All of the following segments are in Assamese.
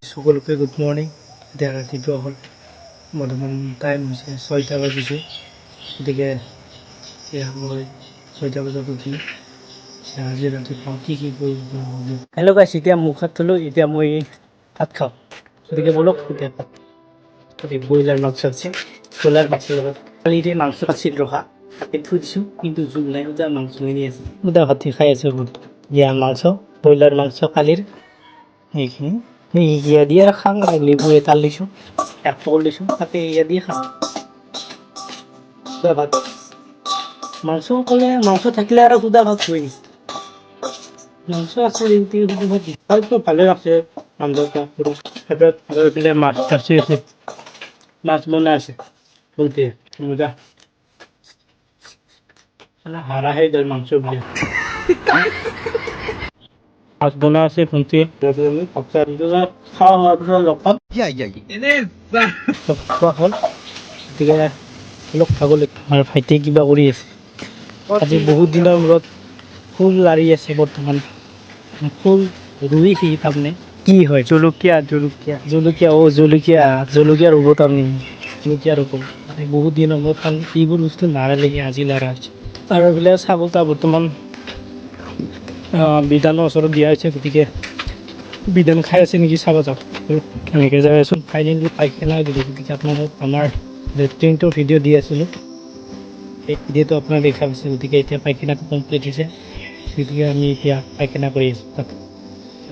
সকলোকে গুড মৰ্ণিং। এতিয়া ৰাতিপুৱা হ'ল, বৰ্তমান টাইম হৈছে 6টা বাজিছে। গতিকে এতিয়া মই 6টা বজাত উঠিলোঁ। আজি ৰাতিপুৱা কি কৰিব। হেল্ল' গাইছ, এতিয়া মুখ হাত ধুলোঁ, এতিয়া মই ভাত খাওঁ। গতিকে ব'লক এতিয়া ভাত। ব্ৰইলাৰ মাংস আছে, ব্ৰইলাৰ মাংসৰ লগত কালিৰে মাংস আছিল ৰখা, তাকে থৈ দিছোঁ, কিন্তু জোল নাই। সুদা মাংস এনে আছে, সুদা ভাত খাই আছোঁ। দিয়া মাংস, ব্ৰইলাৰ মাংস কালিৰ, সেইখিনি ইয়া দিয়ে খাং আৰু লেবু এটা লৈছোঁ, এক পকল লৈছোঁ, তাতে ইয়া দিয়ে খাওঁ। সুদা ভাত, মাংস ক'লে মাংস থাকিলে আৰু সুদা ভাত হয়। মাংস আছে ভালে আছে। আঞ্জাটা মাছ আছে, মাছ বনাই আছে বলতে মজা হাৰাহে যায় মাংস বুলি। মাছ বনাই আছে ভণ্টিয়ে, খাওঁ হোৱাৰ পিছত লগ পাম। খোৱা হ'ল, গতিকে অলপ খাব লাগিব। আমাৰ ভাইটিয়ে কিবা কৰি আছে আজি, বহুত দিনৰ মূৰত ফুল লাৰি আছে। বৰ্তমান ফুল ৰুইছে তাৰমানে। কি হয়? জলকীয়া ৰুব তাৰমানে। জলকীয়া ৰুব মানে বহুত দিনৰ মূৰত এইবোৰ বস্তু নাৰালেগে, আজি লাৰা হৈছে। আৰু এইফালে ছাগলটা বৰ্তমান বিধানৰ ওচৰত দিয়া হৈছে, গতিকে বিধান খাই আছে নেকি চাব যাওঁ। এনেকৈ যাই আছোঁ। ফাইনেলি পায়খানা দিলোঁ, গতিকে আপোনালোকক আমাৰ লেট্ৰিনটোৰ ভিডিঅ' দি আছিলোঁ, সেই ভিডিঅ'টো আপোনাৰ দেখা পাইছে। গতিকে এতিয়া পায়খানাটো কমপ্লিট হৈছে, গতিকে আমি এতিয়া পায়খানা কৰি আছোঁ। তাত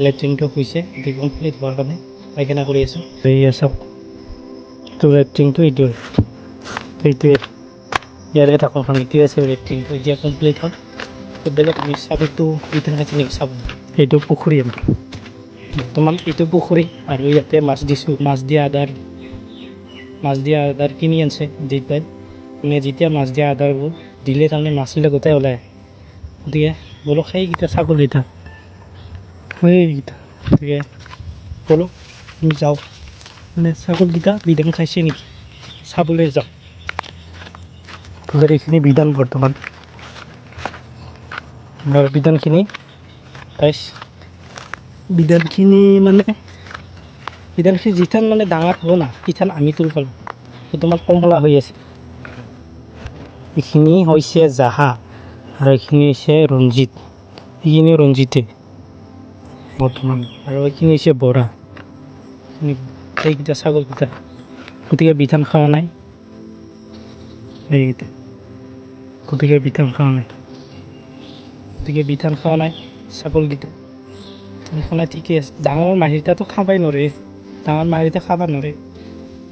লেট্ৰিনটো হৈছে, গতিকে কমপ্লিট হোৱাৰ কাৰণে পায়খানা কৰি আছোঁ। এয়া চাওক, এইটো লেট্ৰিনটো এইটোৱে ইয়াৰে থাকক। এইটোৱে আছে লেট্ৰিনটো, এতিয়া কমপ্লিট হ'ল। বেলেগ আমি চাবতো ইটো খাইছে নেকি চাব। এইটো পুখুৰী আমাৰ বৰ্তমান, এইটো পুখুৰী। আৰু ইয়াতে মাছ দিছোঁ, মাছ দিয়া আদাৰ কিনি আনছে দেউতাই। মানে যেতিয়া মাছ দিয়া আদাৰবোৰ দিলে তাৰমানে মাছবিলাক গোটেই ওলায়। গতিকে বলক সেইকেইটা ছাগলকেইটা, গতিকে বলক আমি যাওঁ, মানে ছাগলকেইটা বিধান খাইছে নেকি চাবলৈ যাওঁ। এইখিনি বিধান বৰ্তমান বিধানখিনি মানে যিথান মানে ডাঙৰ হ'ব না, সিথান আমি তোৰ পালোঁ। বৰ্তমান কমলা হৈ আছে। এইখিনি হৈছে জাহা আৰু এইখিনি হৈছে ৰঞ্জিত। এইখিনি ৰঞ্জিতে বৰ্তমান, আৰু এইখিনি হৈছে বৰা। এইকেইটা ছাগলকেইটা, গতিকে বিধান খোৱা নাই। এইকেইটা গতিকে বিধান খোৱা নাই, ছাগলকেইটা খালে ঠিকে আছে। ডাঙৰ মাহিকেইটাতো খাবই নোৱাৰে, খাব নোৱাৰে,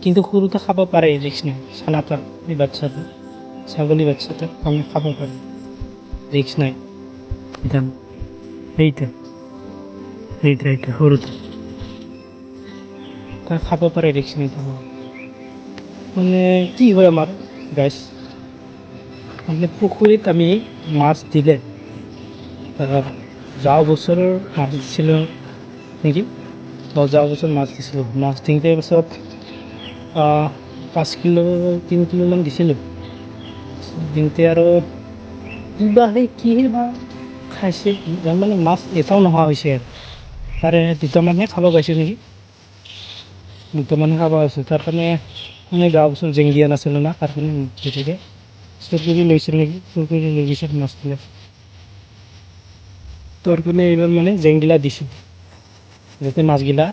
কিন্তু সৰুতে খাব পাৰে। ৰিক্স নাই। চানাটো এই বাচ্ছাটো, ছাগলী বাচ্ছাটো আমি খাব পাৰে, ৰিক্স নাই। এইটো সৰুটো তাই খাব পাৰে, ৰিক্স নাই। মানে কি হয় আমাৰ গাইছ, মানে পুখুৰীত আমি মাছ দিলে, যোৱা বছৰৰ মাছ দিছিলোঁ নেকি, যোৱা বছৰ মাছ দিছিলোঁ। মাছ দিওঁতে পাছত 5 কিলো 3 কিলোমান দিছিলোঁ। দিওঁতে আৰু কিবা কিহে বা খাইছে, মানে মাছ এটাও নোহোৱা হৈছে। আৰু তাৰে দুটামানহে খাব পাইছোঁ নেকি, তাৰ কাৰণে মানে যোৱা বছৰ জেং দিয়া নাছিলোঁ না, তাৰ কাৰণে গতিকে চুৰ কৰি লৈছিল নেকি, লৈ গৈছিল মাছবিলাক। তাৰ কাৰণে এইবাৰ মানে জেংগিলা দিছোঁ, যাতে মাছগিলা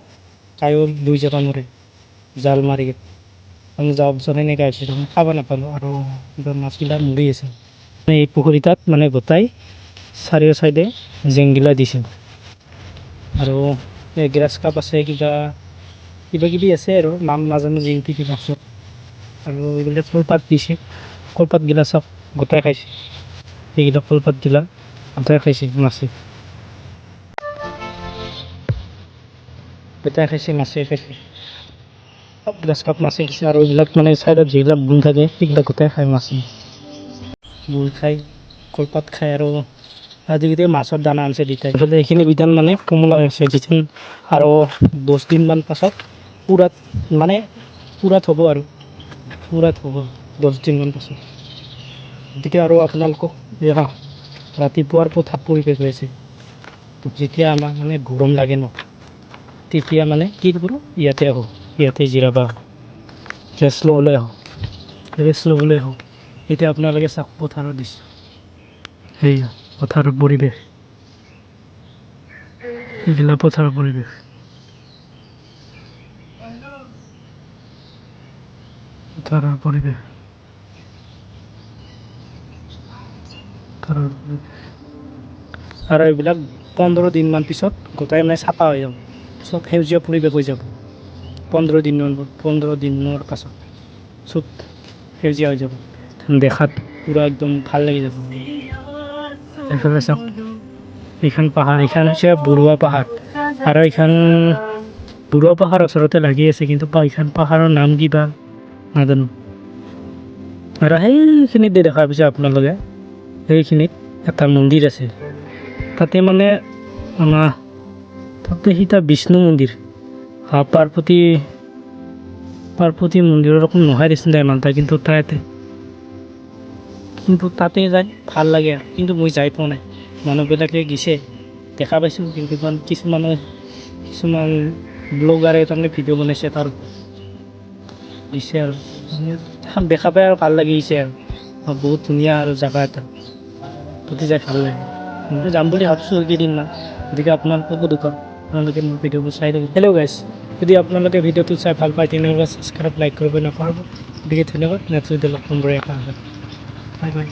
কায়ো লৈ যাব নোৱাৰে জাল মাৰি। আমি যোৱা বছৰ সেনেকৈ আহিছিলোঁ, খাব নাপালোঁ, আৰু এইবাৰ মাছগিলা মৰি আছে। এই পুখুৰীটাত মানে গোটাই চাৰিও চাইডে জেংগিলা দিছোঁ, আৰু গ্ৰাছ কাপ আছে, কিবা কিবি আছে আৰু নাম নাজানো যিহেতু কিবা আছে। আৰু এইবিলাক কলপাত দিছে, কলপাতগিলা চব গোটাই খাইছে। সেইকেইটা কলপাতগিলা গোটাই খাইছে মাছে, মাছে খাইছে। সব গ্ৰাছ কাপ মাছে খাইছে, আৰু এইবিলাক মানে চাইডত যিবিলাক বুন থাকে সেইবিলাক গোটাই খায় মাছে। বুন খাই, কলপাত খায়, আৰু আজিকালি মাছৰ দানা আনিছে দেউতাই। এইখিনি বিধান মানে কোমলা হৈছে, যিথিন আৰু 10 দিনমান পাছত পূৰাত হ'ব, আৰু পূৰাত হ'ব 10 দিনমান পাছত। গতিকে আৰু আপোনালোকক ৰাতিপুৱাৰ পথাৰত পৰিৱেশ হৈ আছে, যেতিয়া আমাক মানে গৰম লাগে ন, তেতিয়া মানে কি কৰোঁ ইয়াতে আহোঁ, ইয়াতে জিৰাবা ৰেষ্ট ল'বলৈ আহোঁ, ৰেষ্ট ল'বলৈ আহোঁ। এতিয়া আপোনালোকে চাওক পথাৰৰ দৃশ্য, সেয়া পথাৰৰ পৰিৱেশ, এইবিলাক পথাৰৰ পৰিৱেশ। পথাৰৰ পৰিৱেশ, পথাৰৰ পৰিৱেশ। আৰু এইবিলাক 15 দিনমান পিছত গোটাই মানে চাফা হৈ যাব, চব সেউজীয়া পৰিৱেশ হৈ যাব। 15 দিনৰ পাছত চব সেউজীয়া হৈ যাব, দেখাত পূৰা একদম ভাল লাগি যাব। এইফালে চাওক, এইখন পাহাৰ, এইখন হৈছে বৰুৱা পাহাৰ। আৰু এইখন বৰুৱা পাহাৰ ওচৰতে লাগি আছে, কিন্তু এইখন পাহাৰৰ নাম কিবা নাজানো। আৰু সেইখিনিত দেখা পাইছে আপোনালোকে, সেইখিনিত এটা মন্দিৰ আছে। তাতে মানে আমাৰ তাতে সিতা বিষ্ণু মন্দিৰ, পাৰ্বতী মন্দিৰৰ ৰকম নহয় নিচিনা ইমান এটা, কিন্তু তাতে যাই ভাল লাগে আৰু। কিন্তু মই যাই পোৱা নাই, মানুহবিলাকে গৈছে দেখা পাইছোঁ, কিন্তু কিছুমান ব্লগাৰে তাৰমানে ভিডিঅ' বনাইছে, তাৰ দিছে আৰু দেখা পাই আৰু ভাল লাগিছে আৰু বহুত ধুনীয়া আৰু জেগা এটা, তাতে যাই ভাল লাগে। মই যাম বুলি ভাবিছোঁ কেইদিনমান, গতিকে আপোনালোককো দেখুৱাম, আপোনালোকে মোৰ ভিডিঅ'বোৰ চাই থাকক। হেল্ল' গাইছ, যদি আপোনালোকে ভিডিঅ'টো চাই ভাল পায় তেনেহ'লে ছাবস্ক্ৰাইব লাইক কৰিব নাপাহৰিব। গতিকে ধন্যবাদ, নেক্সট ভিডিঅ'ত লগ পাম। Bye bye.